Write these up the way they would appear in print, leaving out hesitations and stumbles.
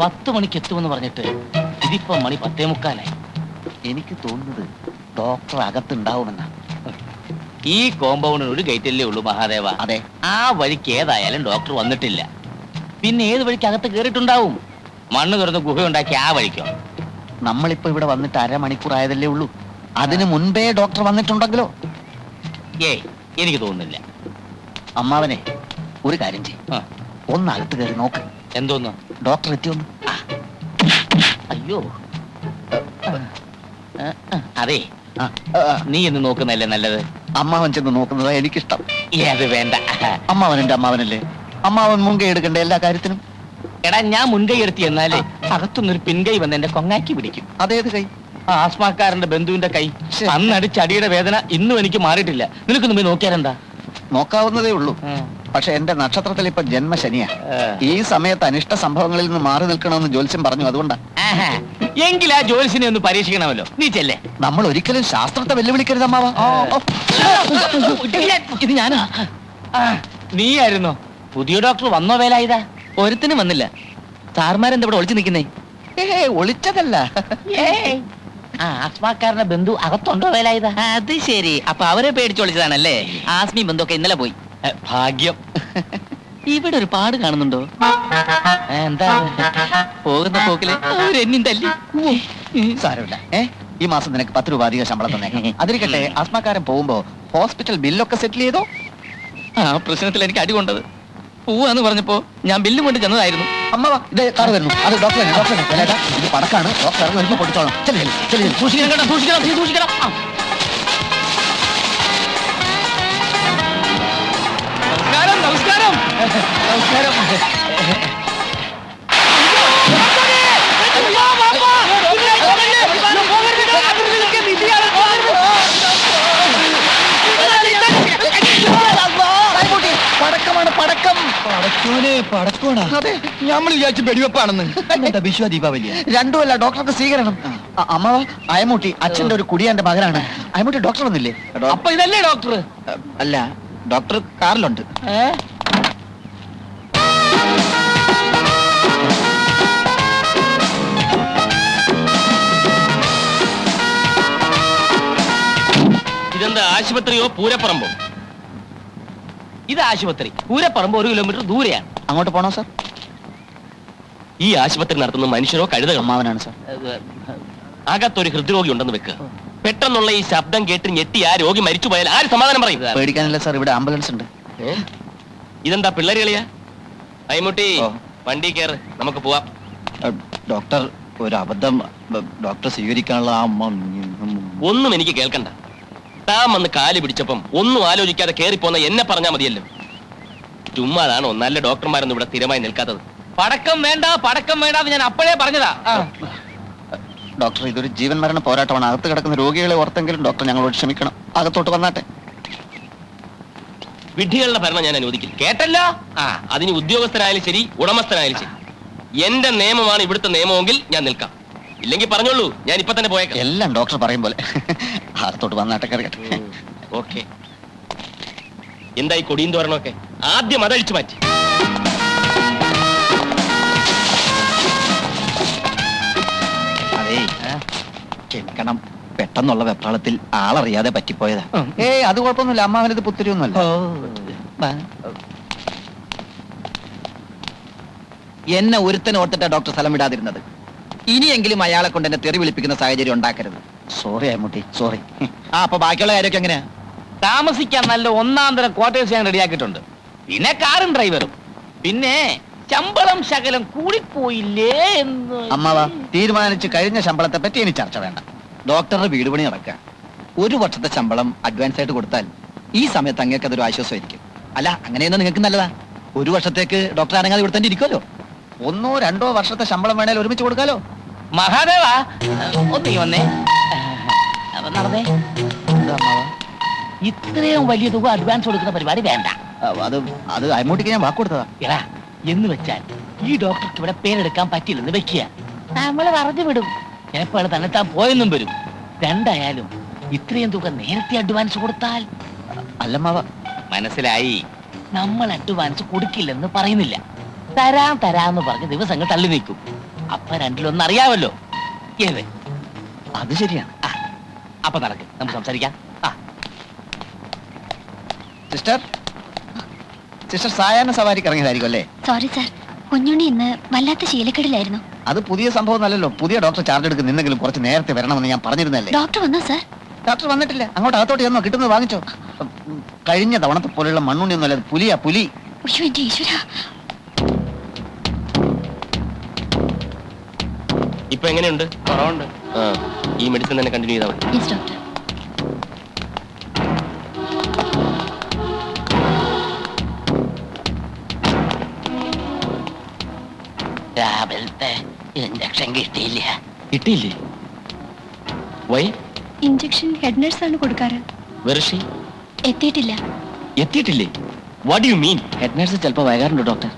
10 മണിക്ക് എത്തുമെന്ന് പറഞ്ഞിട്ട് ഇതിപ്പോ മണി 10:45. എനിക്ക് തോന്നുന്നത് ഡോക്ടർ അകത്തുണ്ടാവുമെന്നാ. ഈ കോമ്പൗണ്ടിന് ഒരു ഗേറ്റല്ലേ ഉള്ളൂ മഹാദേവ. അതെ. ആ വഴിക്ക് ഏതായാലും ഡോക്ടർ വന്നിട്ടില്ല. പിന്നെ ഏത് വഴിക്ക് അകത്ത് കയറിയിട്ടുണ്ടാവും? മണ്ണ് തുറന്ന് ഗുഹയുണ്ടാക്കി ആ വഴിക്കോ? നമ്മളിപ്പോ ഇവിടെ വന്നിട്ട് അരമണിക്കൂർ ആയതല്ലേ ഉള്ളൂ. അതിനു മുൻപേ ഡോക്ടർ വന്നിട്ടുണ്ടെങ്കിലോ? ഏയ്, എനിക്ക് തോന്നുന്നില്ല. അമ്മാവനെ ഒരു കാര്യം ചെയ്യും, ഒന്ന് അകത്ത് കയറി നോക്ക്. എന്തോന്ന്? ഡോക്ടർ എത്തിയൊന്ന്. അയ്യോ, അതെ, നീ എന്ന് നോക്കുന്നല്ലേ നല്ലത്. അമ്മാവൻ ചെന്ന് നോക്കുന്നതാ എനിക്കിഷ്ടം. അത് വേണ്ട. അമ്മാവൻ എന്റെ അമ്മാവനല്ലേ, അമ്മാവൻ മുൻകൈ എടുക്കണ്ടേ എല്ലാ കാര്യത്തിനും. എടാ, ഞാൻ മുൻകൈ എടുത്തി എന്നാലേ അകത്തുനിന്നൊരു പിൻകൈ വന്ന് എന്റെ കൊങ്ങാക്കി പിടിക്കും. അതേത് കൈ? ആസ്മാക്കാരന്റെ ബന്ധുവിന്റെ കൈ. അന്നടിച്ച് അടിയുടെ വേദന ഇന്നും എനിക്ക് മാറിയിട്ടില്ല. നിനക്കൊന്നും പോയി നോക്കിയാലെന്താ? നോക്കാവുന്നതേ ഉള്ളൂ. പക്ഷെ എന്റെ നക്ഷത്രത്തിൽ ഇപ്പൊ ജന്മശനിയാ. ഈ സമയത്ത് അനിഷ്ട സംഭവങ്ങളിൽ നിന്ന് മാറി നിൽക്കണമെന്ന് ജ്യോത്സ്യം പറഞ്ഞു. അതുകൊണ്ടാ. എങ്കിൽ ആ ജ്യോത്സ്യനെ ഒന്ന് പരീക്ഷിക്കണമല്ലോ. നീ ചെല്ലേ. നമ്മൾ ഒരിക്കലും ശാസ്ത്രത്തെ വെല്ലുവിളിക്കരുത് അമ്മാവ. ഇത് ഞാനാ. നീയായിരുന്നോ? പുതിയ ഡോക്ടർ വന്നോ? വേലായുധ ഒരുത്തിനും വന്നില്ല. സാർമാരെന്താ ഇവിടെ ഒളിച്ചു നിൽക്കുന്നേ? ഒളിച്ചതല്ല. ആസ്മാക്കാരന്റെ ബന്ധു അകത്തുണ്ടോ വേലായുധ? അത് ശരി. അപ്പൊ അവരെ പേടിച്ചൊളിച്ചതാണല്ലേ? ആസ്മി ബന്ധുക്കെ ഇന്നലെ പോയി. ഭാഗ്യം. ഇവിടെ ഒരു പാട് കാണുന്നുണ്ടോ? എന്താ? പോകുന്ന പോക്കില് അവരെന്നും തല്ലി. സാരമില്ല. ഈ മാസം നിനക്ക് 10 രൂപ അധികം ശമ്പളം തന്നേക്കാം. അതിരിക്കട്ടെ, ആസ്മാക്കാരൻ പോകുമ്പോ ഹോസ്പിറ്റൽ ബില്ലൊക്കെ സെറ്റിൽ ചെയ്തോ? ആ പ്രശ്നത്തിൽ എനിക്ക് അടി കൊണ്ടത്. പോവാന്ന് പറഞ്ഞപ്പോ ഞാൻ ബില്ലും കൊണ്ട് ചെന്നതായിരുന്നു. അമ്മ ഇത് കാറ് വരുന്നു. അത് ഡോക്ടറെ ഇത് പടക്കാണ്. ഡോക്ടർ ഇറങ്ങി വരുമ്പോ കൊടുത്തോളാം. സൂക്ഷിക്കണം കേട്ടോ, സൂക്ഷിക്കണം, സൂക്ഷിക്കണം. നമസ്കാരം, നമസ്കാരം, നമസ്കാരം. പടക്കമാണ്, പടക്കം. അതെ, നമ്മൾ വിചാരിച്ചു വെടിവെപ്പാണെന്ന്. എന്താ വിശ്വ ദീപാവലിയ? രണ്ടുമല്ല, ഡോക്ടർക്ക് സ്വീകരണം. അമ്മാവ, അയമൂട്ടി അച്ഛന്റെ ഒരു കുടിയാന്റെ മകനാണ്. അയമൂട്ടി ഡോക്ടർ വന്നില്ലേ? അപ്പൊ ഇതല്ലേ ഡോക്ടർ? അല്ല, ഡോക്ടർ കാറിലുണ്ട്. ഇതെന്താ, ആശുപത്രിയോ പൂരപ്പറമ്പോ? ഇത് ആശുപത്രി. പൂരപ്പറമ്പ് 1 കിലോമീറ്റർ ദൂരെയാണ്. അങ്ങോട്ട് പോണോ സാർ? ഈ ആശുപത്രി നടത്തുന്ന മനുഷ്യരോ കഴുതയോ? അമ്മാവനാണ് സാർ. അകത്തൊരു ഹൃദ്രോഗി ഉണ്ടെന്ന് വെക്ക്. പെട്ടെന്നുള്ള ഈ ശബ്ദം കേട്ട് ഞെട്ടി ആ രോഗി മരിച്ചു പോയാൽ ആര് സമാധാനം പറയും? പേടിക്കാനില്ല സാർ, ഇവിടെ ആംബുലൻസ് ഉണ്ട്. ഇതെന്താ പിള്ളേര് കളിയാ? അയ്മുട്ടി, വണ്ടി കയറ്, നമുക്ക് പോവാം. ഡോക്ടർ, ഒരു അബദ്ധം. ഡോക്ടർ സ്വീകരിക്കാനുള്ള ആ ഒന്നും എനിക്ക് കേൾക്കണ്ട. താൻ വന്ന് കാല് പിടിച്ചപ്പം ഒന്നും ആലോചിക്കാതെ കേറിപ്പോന്ന എന്നെ പറഞ്ഞാൽ മതിയല്ലോ. ചുമ്മാതാണോ നല്ല ഡോക്ടർമാരൊന്നും ഇവിടെ സ്ഥിരമായി നിൽക്കാത്തത്? പടക്കം വേണ്ട, പടക്കം വേണ്ട, ഞാൻ അപ്പോഴേ പറഞ്ഞതാ. ഡോക്ടർ, ഇതൊരു ജീവൻ മരണ പോരാട്ടമാണ്. അകത്ത് കിടക്കുന്ന രോഗികളെ ഓർത്തെങ്കിലും ഡോക്ടർ ഞങ്ങളോട് ക്ഷമിക്കണം. അകത്തോട്ട് വന്നാട്ടെ. വിഡ്ഢികളുടെ ഭരണം ഞാൻ അനുവദിക്കില്ല, കേട്ടല്ലോ? അതിന് ഉദ്യോഗസ്ഥനായാലും ശരി, ഉടമസ്ഥനായാലും ശരി. എന്റെ നിയമമാണ് ഇവിടുത്തെ നിയമമെങ്കിൽ ഞാൻ നിൽക്കാം. ഇല്ലെങ്കിൽ പറഞ്ഞോളൂ, ഞാൻ ഇപ്പൊ തന്നെ പോയേക്കാം. എല്ലാം ഡോക്ടർ പറയും പോലെ. അകത്തോട്ട് വന്നാട്ടെ, കറിയട്ടെ. ഓക്കെ. എന്തായി കൊടിയും തോരണമൊക്കെ? ആദ്യം അതഴിച്ചു മാറ്റി. അതേ, ക്ഷമിക്കണം. പെട്ടെന്നുള്ള വെപ്രാളത്തിൽ ആളറിയാതെ പറ്റിപ്പോയതാ. അത് കുഴപ്പമൊന്നുമില്ല. അമ്മാവനത് പുത്തിരിയൊന്നുമല്ല. എന്നെ ഒരുത്തനെ ഓർത്തിട്ടാ ഡോക്ടർ സ്ഥലം വിടാതിരുന്നത്. ഇനിയെങ്കിലും അയാളെ കൊണ്ട് എന്നെ തെറി വിളിപ്പിക്കുന്ന സാഹചര്യം ഉണ്ടാക്കരുത്. Sorry Ammutty, sorry. അപ്പൊ ബാക്കിയുള്ള കാര്യമൊക്കെ എങ്ങനെയാ? താമസിക്കാൻ നല്ല 1-ാം തരം ക്വാർട്ടേഴ്സ് ഞാൻ റെഡിയാക്കിയിട്ടുണ്ട്. പിന്നെ കാറും ഡ്രൈവറും. പിന്നെ ശമ്പളം ശകലം കൂടിപ്പോയില്ലേ എന്ന്. അമ്മാവ, തീരുമാനിച്ച് കഴിഞ്ഞ ശമ്പളത്തെ പറ്റി ഇനി ചർച്ച വേണ്ട. ഡോക്ടറുടെ വീട് പണി നടക്കുക. 1 വർഷത്തെ ശമ്പളം അഡ്വാൻസ് ആയിട്ട് കൊടുത്താൽ ഈ സമയത്ത് അങ്ങേക്ക് അതൊരു ആശ്വാസമായിരിക്കും. അല്ല, അങ്ങനെയൊന്നും നിങ്ങൾക്ക് നല്ലതാ. 1 വർഷത്തേക്ക് ഡോക്ടർ അനങ്ങാതെ ഇവിടെ തന്നെ ഇരിക്കുമല്ലോ. 1 or 2 വർഷത്തെ ശമ്പളം വേണേൽ ഒരുമിച്ച് കൊടുക്കാലോ. മഹാദേവ, ഒന്നീ വന്നേ. നടന്നേ. ഇത്രയും വലിയ തുക അഡ്വാൻസ് കൊടുക്കുന്ന പരിപാടി വേണ്ട. അത് അമ്മൂട്ടിക്ക് ഞാൻ വാക്ക് കൊടുത്തതാ. എടാ, എന്ന് വെച്ചാൽ ഈ ഡോക്ടർക്ക് ഇവിടെ പേരെടുക്കാൻ പറ്റില്ലെന്ന് വെക്കുക. നമ്മളെ പറഞ്ഞു വിടും. ചിലപ്പോൾ തന്നെ താൻ പോയെന്നും വരും. രണ്ടായാലും ഇത്രയും തുക നേരത്തെ അഡ്വാൻസ് കൊടുത്താൽ. അല്ലമ്മാവ, മനസ്സിലായി. നമ്മൾ അഡ്വാൻസ് കൊടുക്കില്ലെന്ന് പറയുന്നില്ല. തരാന്ന് പറഞ്ഞ് ദിവസങ്ങൾ തള്ളി നീക്കും. അപ്പൊ രണ്ടിലൊന്നും അറിയാമല്ലോ. ഏത്? അത് ശരിയാണ്. അപ്പൊ നടക്ക്, നമുക്ക് സംസാരിക്കാം. സിസ്റ്റർ സിസ്റ്റർ സായാഹ്ന സവാരിക്ക് ഇറങ്ങിയതായിരിക്കും അല്ലേ? സോറി സാർ, കുഞ്ഞുണ്ണി ഇന്ന് വല്ലാത്ത ശീലക്കേടിലായിരുന്നു. അത് പുതിയ സംഭവം അല്ലല്ലോ. പുതിയ ഡോക്ടർ ചാർജ് എടുക്കുന്നെങ്കിലും കുറച്ച് നേരത്തെ വരണമെന്ന് ഞാൻ പറഞ്ഞിരുന്നല്ലേ. ഡോക്ടർ വന്നോ സാർ? ഡോക്ടർ വന്നിട്ടില്ല. അങ്ങോട്ട് അകത്തോട്ട് ചെന്നോ, കിട്ടുന്നത് വാങ്ങിച്ചോ. കഴിഞ്ഞ തവണത്തെ പോലെയുള്ള മണ്ണുണ്ണിയൊന്നും അല്ല, പുലിയാ പുലി. അയ്യോ എന്റെ ഈശ്വര. ഇപ്പൊ എങ്ങനെയുണ്ട്? കുറവുണ്ട്. ഈ മെഡിസിൻ തന്നെ കണ്ടിന്യൂ ചെയ്താൽ മതി. Yes doctor. രാവിലത്തെ ഇഞ്ചക്ഷൻ കിട്ടിയില്ല. കിട്ടിയില്ലേ? വൈ? ഇഞ്ചക്ഷൻ ഹെഡ് നഴ്സ് ആണ് കൊടുക്കാറ്. വെർഷി എത്തിയിട്ടില്ല. എത്തിയിട്ടില്ലേ? What you mean? Head nurse ചിലപ്പോൾ വൈകാറുണ്ട് ഡോക്ടർ.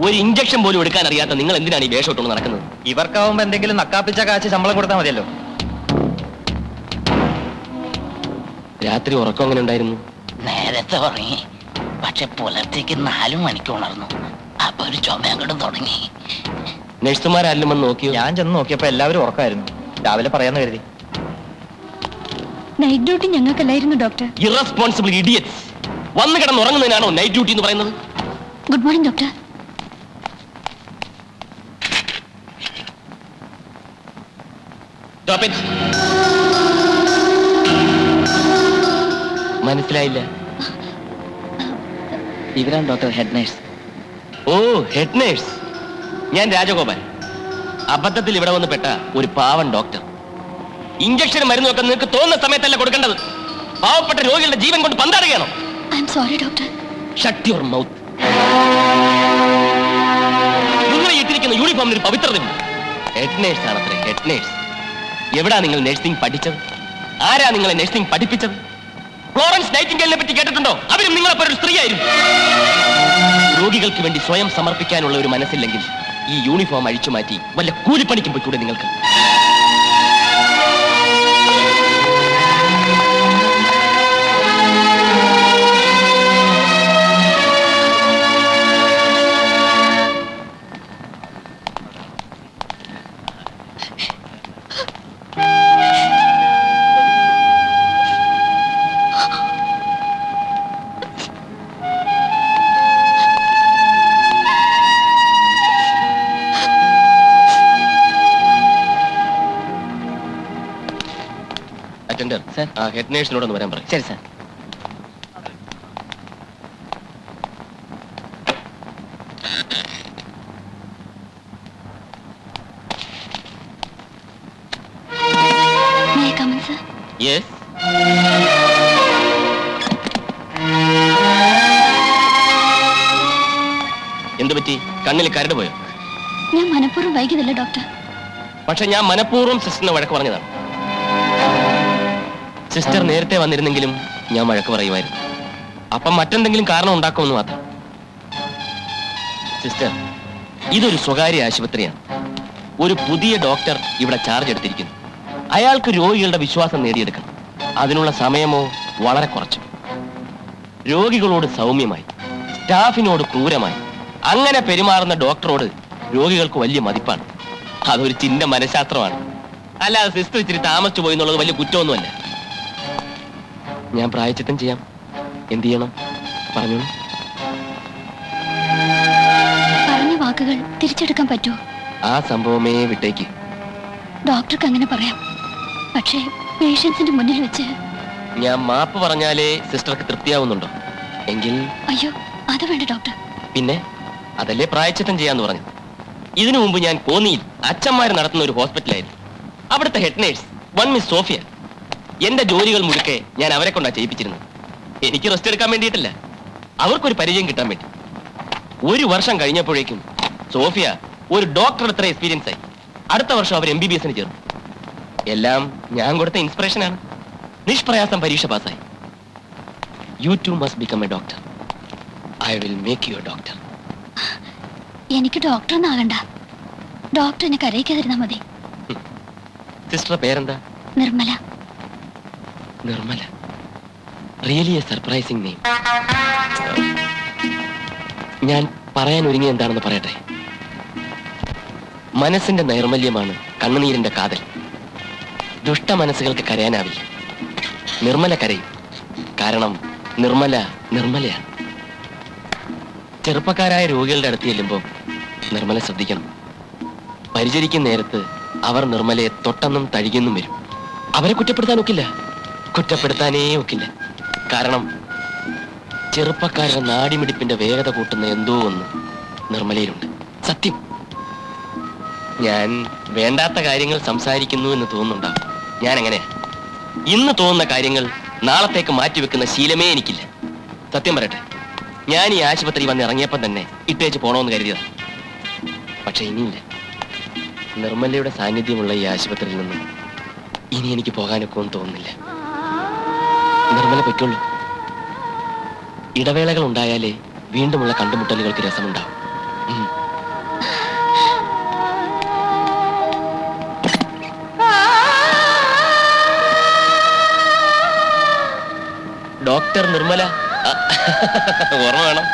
ഒരു ഇഞ്ചക്ഷൻ പോലും എടുക്കാൻ അറിയാത്ത നിങ്ങൾ എന്തിനാണ് ഈ വേഷം ഇട്ടുകൊണ്ട് നടക്കുന്നത്? ഇവർക്കാവുമ്പോ എന്തെങ്കിലും നക്കാപ്പിച്ച കാശ് ശമ്പളം കൊടുത്താൽ മതിയല്ലോ. രാത്രി ഉറക്കം എങ്ങനെ ഉണ്ടായിരുന്നു? നേരത്തെ ഉറങ്ങി, പക്ഷെ പുലർച്ചയ്ക്ക് 4 മണിക്ക് ഉണർന്നു. അപ്പൊ ഒരു ചുമയങ്ങോട്ടും തുടങ്ങി. നഴ്സുമാരെല്ലാം വന്ന് നോക്കിയോ? ഞാൻ ചെന്ന് നോക്കിയപ്പോ എല്ലാവരും ഉറക്കമായിരുന്നു. രാവിലെ പറയാന്ന് കരുതി. നൈറ്റ് ഡ്യൂട്ടി ഞങ്ങൾക്കല്ലായിരുന്നു ഡോക്ടർ. Irresponsible idiots. വന്ന് കിടന്ന് ഉറങ്ങുന്നതിനാണോ നൈറ്റ് ഡ്യൂട്ടി എന്ന് പറയുന്നത്? Good morning doctor. Stop it. മനസ്സിലായില്ല. ഇവരാണ് doctor head nurse. Oh, head nurse. ഞാൻ രാജഗോപാൽ. അബദ്ധത്തിൽ ഇവിടെ വന്ന് പെട്ട ഒരു പാവൻ ഡോക്ടർ. ഇഞ്ചക്ഷൻ മരുന്നൊക്കെ നിങ്ങൾക്ക് തോന്നുന്ന സമയത്തല്ല കൊടുക്കേണ്ടത്. പാവപ്പെട്ട രോഗികളുടെ ജീവൻ കൊണ്ട് പന്താടുകയാണോ? I'm sorry doctor. Shut your mouth. നിങ്ങൾ ഇട്ടിരിക്കുന്ന യൂണിഫോമിന് ഒരു പവിത്രതയുണ്ട്. ഹെഡ് നേഴ്സ് ആണത്രേ, ഹെഡ് നേഴ്സ്. എവിടാ നിങ്ങൾ നഴ്സിംഗ് പഠിച്ചത്? ആരാ നിങ്ങളെ നഴ്സിംഗ് പഠിപ്പിച്ചത്? ഫ്ലോറൻസ് നൈറ്റിംഗേലിനെ പറ്റി കേട്ടിട്ടുണ്ടോ? അവരും നിങ്ങളെപ്പോലെ ഒരു സ്ത്രീയായിരുന്നു. രോഗികൾക്ക് വേണ്ടി സ്വയം സമർപ്പിക്കാനുള്ള ഒരു മനസ്സില്ലെങ്കിൽ ഈ യൂണിഫോം അഴിച്ചു മാറ്റി വല്ല കൂലിപ്പണിക്കും പോയിക്കൂടെ നിങ്ങൾക്ക്? Attender, sir. ആ ഹെഡ് നേഴ്സിനോടൊന്ന് വരാൻ പറയും. ശരി sir. May I come in, sir? Yes. എന്തു പറ്റി? കണ്ണിൽ കരട് പോയോ? ഞാൻ മനഃപൂർവ്വം വൈകിയതല്ല ഡോക്ടർ. പക്ഷെ ഞാൻ മനഃപൂർവ്വം സിസ്റ്ററിനെ വഴക്ക് പറഞ്ഞതാണ്. സിസ്റ്റർ നേരത്തെ വന്നിരുന്നെങ്കിലും ഞാൻ വഴക്ക് പറയുമായിരുന്നു. അപ്പം മറ്റെന്തെങ്കിലും കാരണം ഉണ്ടാക്കുമെന്ന് മാത്രം. സിസ്റ്റർ, ഇതൊരു സ്വകാര്യ ആശുപത്രിയാണ്. ഒരു പുതിയ ഡോക്ടർ ഇവിടെ ചാർജ് എടുത്തിരിക്കുന്നു. അയാൾക്ക് രോഗികളുടെ വിശ്വാസം നേടിയെടുക്കണം. അതിനുള്ള സമയമോ വളരെ കുറച്ചു. രോഗികളോട് സൗമ്യമായി, സ്റ്റാഫിനോട് ക്രൂരമായി അങ്ങനെ പെരുമാറുന്ന ഡോക്ടറോട് രോഗികൾക്ക് വലിയ മതിപ്പാണ്. അതൊരു ചിന്ന മനഃശാസ്ത്രമാണ്. അല്ലാതെ സിസ്റ്റർ ഇച്ചിരി താമസിച്ചു പോയി എന്നുള്ളത് വലിയ കുറ്റമൊന്നുമല്ല. ഞാൻ പ്രായച്ചിത്തം ചെയ്യാം. എന്ത് ചെയ്യണം പറഞ്ഞോളൂ. പറഞ്ഞ വാക്കുകൾ തിരിച്ചെടുക്കാൻ പറ്റുമോ? ആ സംഭവമേ വിട്ടേക്ക്. ഡോക്ടർക്ക് അങ്ങനെ പറയാം, പക്ഷേ പേഷ്യൻസിന്റെ മുന്നിൽ വെച്ച് ഞാൻ മാപ്പ് പറഞ്ഞാലേ സിസ്റ്റർക്ക് തൃപ്തിയാവുന്നുണ്ടോ? എങ്കിൽ അയ്യോ അത് വേണ്ട ഡോക്ടർ. പിന്നെ അതല്ലേ പ്രായച്ചിത്തം ചെയ്യാന്ന് പറഞ്ഞു. ഇതിനു മുമ്പ് ഞാൻ കോന്നിയിൽ അച്ഛന്മാർ നടത്തുന്ന ഒരു ഹോസ്പിറ്റലായിരുന്നു. അവിടുത്തെ head nurse one miss Sophia. എന്റെ ജോലികൾ മുഴുക്കെ ഞാൻ അവരെ കൊണ്ടാ ചെയ്യിപ്പിച്ചിരുന്നത്. എനിക്ക് റെസ്റ്റ് എടുക്കാൻ വേണ്ടിയിട്ടല്ല, അവർക്കൊരു പരിചയം കിട്ടാൻ വേണ്ടി. 1 വർഷം കഴിഞ്ഞപ്പോഴേക്കും സോഫിയ ഒരു ഡോക്ടർ അത്ര എക്സ്പീരിയൻസ് ആയി. അടുത്ത വർഷം അവർ MBBSന് ചേർന്നു. എല്ലാം ഞാൻ കൊടുത്ത ഇൻസ്പിറേഷനാണ്. നിഷ്പ്രയാസം പരീക്ഷ പാസ്സായി. You too must become a doctor. I will make you a doctor. എനിക്ക് ഡോക്ടർ ഒന്നാകണ്ട. ഡോക്ടർ എന്നെ കരയിക്കാതിരുന്നാ മതി. സിസ്റ്റർ പേരെന്താ? Nirmala. Nirmala. Really a surprising name. ഞാൻ പറയാൻ ഒരുങ്ങി എന്താണെന്ന് പറയട്ടെ. മനസ്സിന്റെ നൈർമല്യമാണ് കണ്ണുനീരിന്റെ കാതൽ. ദുഷ്ട മനസ്സുകൾക്ക് കരയാനാവില്ല. നിർമ്മല കരയും. കാരണം നിർമ്മലയാണ്. ചെറുപ്പക്കാരായ രോഗികളുടെ അടുത്ത് ചെല്ലുമ്പോൾ നിർമ്മല ശ്രദ്ധിക്കണം. പരിചരിക്കുന്ന നേരത്ത് അവർ നിർമ്മലയെ തൊട്ടെന്നും തഴുകിയെന്നും വരും. അവരെ കുറ്റപ്പെടുത്താൻ ഒക്കില്ല, കുറ്റപ്പെടുത്താനേ ഒക്കില്ല. കാരണം ചെറുപ്പക്കാരുടെ നാടിമിടിപ്പിന്റെ വേഗത കൂട്ടുന്ന എന്തോ ഒന്ന് നിർമ്മലയിലുണ്ട്. സത്യം. ഞാൻ വേണ്ടാത്ത കാര്യങ്ങൾ സംസാരിക്കുന്നു എന്ന് തോന്നുന്നുണ്ടാവും. ഞാൻ എങ്ങനെയാ? ഇന്ന് തോന്നുന്ന കാര്യങ്ങൾ നാളത്തേക്ക് മാറ്റിവെക്കുന്ന ശീലമേ എനിക്കില്ല. സത്യം പറയട്ടെ, ഞാൻ ഈ ആശുപത്രി വന്ന് ഇറങ്ങിയപ്പം തന്നെ ഇട്ടേച്ച് പോണോന്ന് കരുതിയതാ. പക്ഷെ ഇനിയില്ല. നിർമ്മലയുടെ സാന്നിധ്യമുള്ള ഈ ആശുപത്രിയിൽ നിന്നും ഇനി എനിക്ക് പോകാനൊക്കെ ഒന്നും തോന്നുന്നില്ല. നിർമ്മല പൊയ്ക്കൊള്ളൂ. ഇടവേളകൾ ഉണ്ടായാലേ വീണ്ടുമുള്ള കണ്ടുമുട്ടലുകൾക്ക് രസമുണ്ടാവും. ഡോക്ടർ നിർമ്മല ഓർമ്മ വേണം.